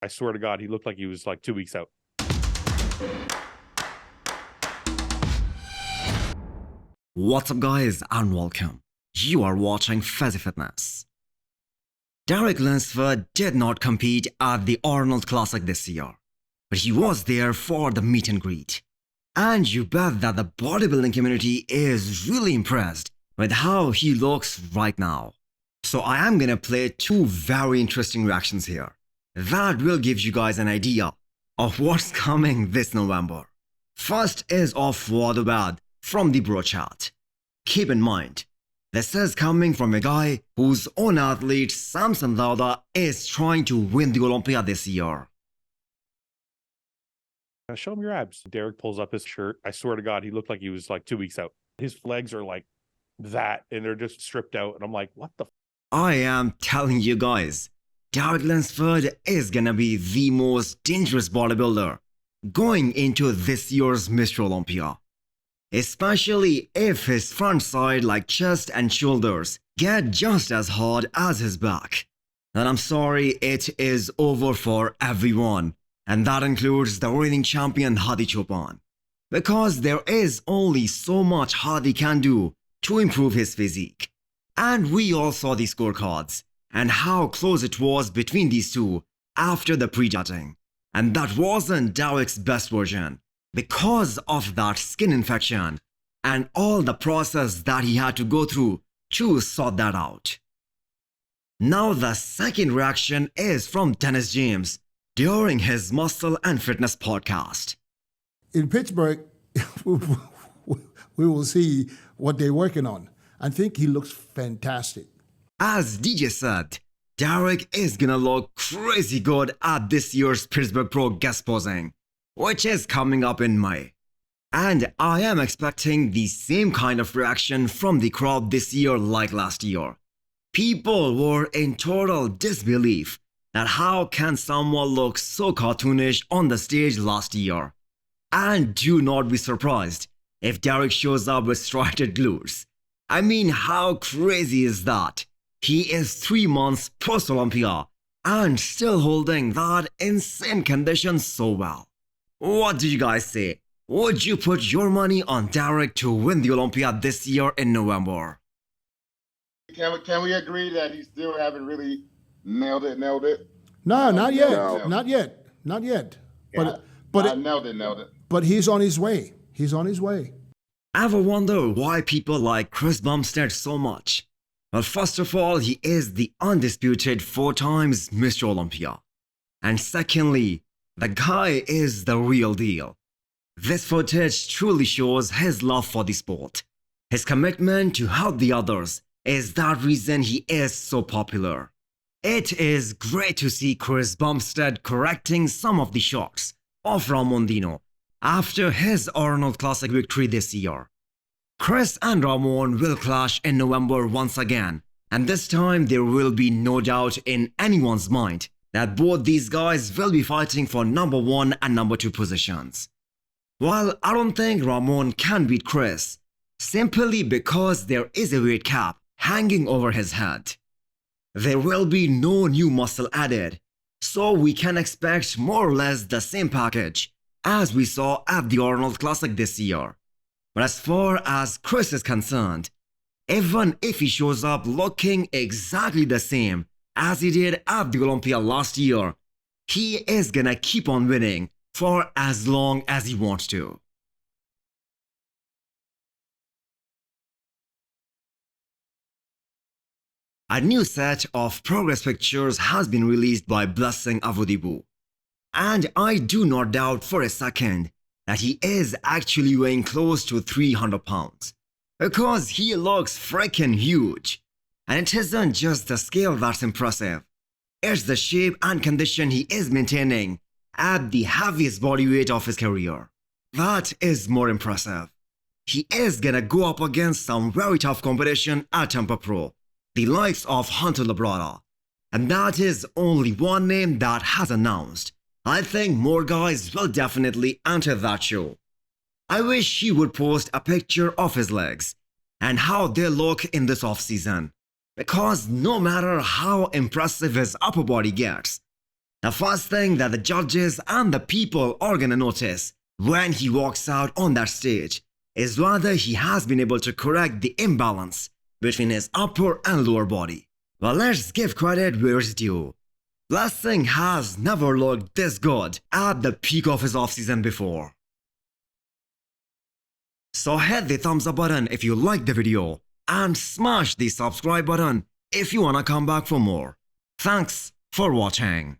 I swear to God, he looked like he was like 2 weeks out. What's up guys and welcome. You are watching Fazi Fitness. Derek Lunsford did not compete at the Arnold Classic this year, but he was there for the meet and greet. And you bet that the bodybuilding community is really impressed with how he looks right now. So I am gonna play two very interesting reactions here that will give you guys an idea of what's coming this November. First is of Fouad from the bro chat. Keep in mind, this is coming from a guy whose own athlete Samson Lauda is trying to win the Olympia this year. Show him your abs. Derek pulls up his shirt. I swear to God, he looked like he was like 2 weeks out. His legs are like that, and they're just stripped out. And I'm like, what the? I am telling you guys, Derek Lunsford is gonna be the most dangerous bodybuilder going into this year's Mr. Olympia. Especially if his front side like chest and shoulders get just as hard as his back. And I'm sorry, it is over for everyone. And that includes the reigning champion Hadi Choopan. Because there is only so much Hadi can do to improve his physique. And we all saw the scorecards and how close it was between these two after the pre-judging. And that wasn't Derek's best version because of that skin infection and all the process that he had to go through to sort that out. Now the second reaction is from Dennis James during his Muscle and Fitness podcast. In Pittsburgh, we will see what they're working on. I think he looks fantastic. As DJ said, Derek is gonna look crazy good at this year's Pittsburgh Pro guest posing, which is coming up in May. And I am expecting the same kind of reaction from the crowd this year like last year. People were in total disbelief that how can someone look so cartoonish on the stage last year. And do not be surprised if Derek shows up with striated glutes. I mean, how crazy is that? He is 3 months post-Olympia and still holding that insane condition so well. What do you guys say? Would you put your money on Derek to win the Olympia this year in November? Can we agree that he still haven't really nailed it? No, not yet. No. Not yet. Not yet. Yeah, But nailed it. But he's on his way. He's on his way. Ever wonder why people like Chris Bumstead so much? Well, first of all, he is the undisputed 4 times Mr. Olympia. And secondly, the guy is the real deal. This footage truly shows his love for the sport. His commitment to help the others is that reason he is so popular. It is great to see Chris Bumstead correcting some of the shots of Ramon after his Arnold Classic victory this year. Chris and Ramon will clash in November once again, and this time there will be no doubt in anyone's mind that both these guys will be fighting for number 1 and number 2 positions. While I don't think Ramon can beat Chris, simply because there is a weight cap hanging over his head. There will be no new muscle added, so we can expect more or less the same package as we saw at the Arnold Classic this year. But as far as Chris is concerned, even if he shows up looking exactly the same as he did at the Olympia last year, he is gonna keep on winning for as long as he wants to. A new set of progress pictures has been released by Blessing Awodibu. And I do not doubt for a second that he is actually weighing close to 300 pounds. Because he looks freaking huge. And it isn't just the scale that's impressive. It's the shape and condition he is maintaining at the heaviest body weight of his career. That is more impressive. He is gonna go up against some very tough competition at Tampa Pro, the likes of Hunter Labrada. And that is only one name that has announced. I think more guys will definitely enter that show. I wish he would post a picture of his legs and how they look in this off-season. Because no matter how impressive his upper body gets, The first thing that the judges and the people are gonna notice when he walks out on that stage is whether he has been able to correct the imbalance between his upper and lower body. Well, let's give credit where it's due. Blessing has never looked this good at the peak of his offseason before. So hit the thumbs up button if you liked the video and smash the subscribe button if you wanna come back for more. Thanks for watching.